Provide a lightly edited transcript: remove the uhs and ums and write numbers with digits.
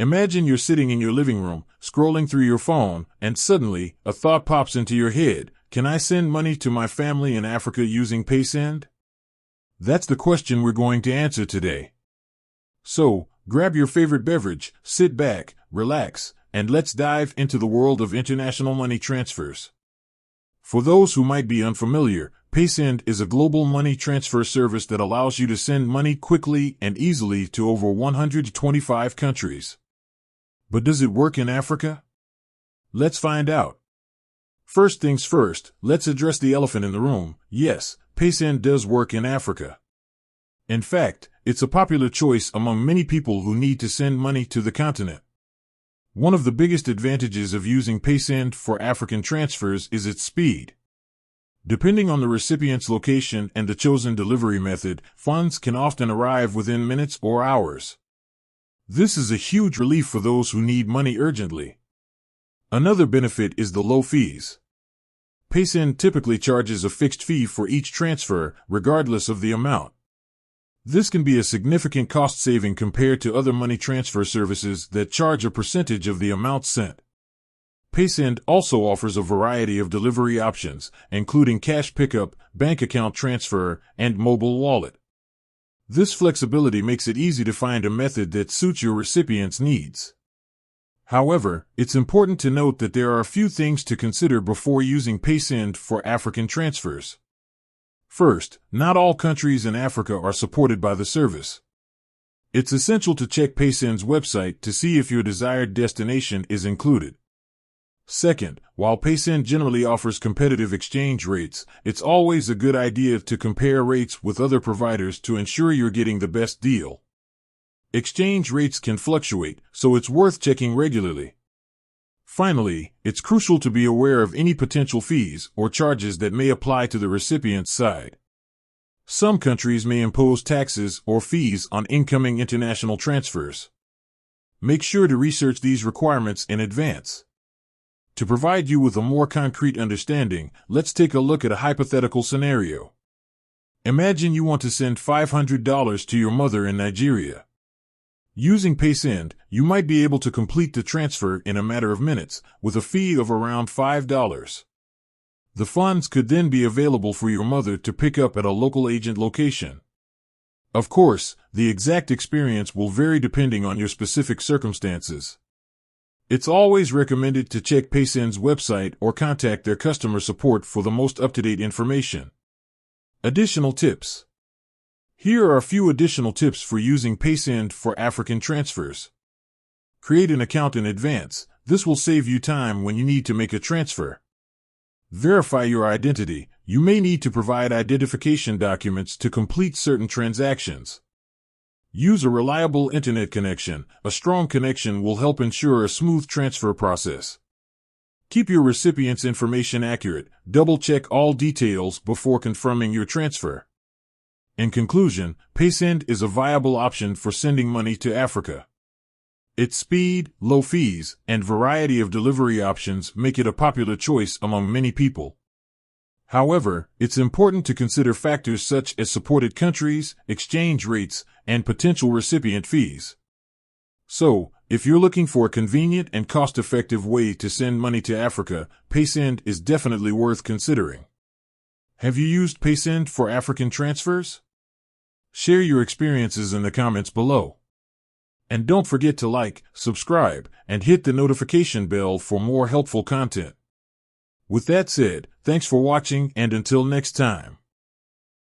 Imagine you're sitting in your living room, scrolling through your phone, and suddenly, a thought pops into your head. Can I send money to my family in Africa using Paysend? That's the question we're going to answer today. So, grab your favorite beverage, sit back, relax, and let's dive into the world of international money transfers. For those who might be unfamiliar, Paysend is a global money transfer service that allows you to send money quickly and easily to over 125 countries. But does it work in Africa? Let's find out. First things first, let's address the elephant in the room. Yes, Paysend does work in Africa. In fact, it's a popular choice among many people who need to send money to the continent. One of the biggest advantages of using Paysend for African transfers is its speed. Depending on the recipient's location and the chosen delivery method, funds can often arrive within minutes or hours. This is a huge relief for those who need money urgently. Another benefit is the low fees. Paysend typically charges a fixed fee for each transfer, regardless of the amount. This can be a significant cost saving compared to other money transfer services that charge a percentage of the amount sent. Paysend also offers a variety of delivery options, including cash pickup, bank account transfer, and mobile wallet. This flexibility makes it easy to find a method that suits your recipient's needs. However, it's important to note that there are a few things to consider before using Paysend for African transfers. First, not all countries in Africa are supported by the service. It's essential to check Paysend's website to see if your desired destination is included. Second, while Paysend generally offers competitive exchange rates, it's always a good idea to compare rates with other providers to ensure you're getting the best deal. Exchange rates can fluctuate, so it's worth checking regularly. Finally, it's crucial to be aware of any potential fees or charges that may apply to the recipient's side. Some countries may impose taxes or fees on incoming international transfers. Make sure to research these requirements in advance. To provide you with a more concrete understanding, let's take a look at a hypothetical scenario. Imagine you want to send $500 to your mother in Nigeria. Using Paysend, you might be able to complete the transfer in a matter of minutes, with a fee of around $5. The funds could then be available for your mother to pick up at a local agent location. Of course, the exact experience will vary depending on your specific circumstances. It's always recommended to check Paysend's website or contact their customer support for the most up-to-date information. Additional tips. Here are a few additional tips for using Paysend for African transfers. Create an account in advance. This will save you time when you need to make a transfer. Verify your identity. You may need to provide identification documents to complete certain transactions. Use a reliable internet connection. A strong connection will help ensure a smooth transfer process. Keep your recipient's information accurate. Double-check all details before confirming your transfer. In conclusion, Paysend is a viable option for sending money to Africa. Its speed, low fees, and variety of delivery options make it a popular choice among many people. However, it's important to consider factors such as supported countries, exchange rates, and potential recipient fees. So, if you're looking for a convenient and cost-effective way to send money to Africa, Paysend is definitely worth considering. Have you used Paysend for African transfers? Share your experiences in the comments below. And don't forget to like, subscribe, and hit the notification bell for more helpful content. With that said, thanks for watching, and until next time.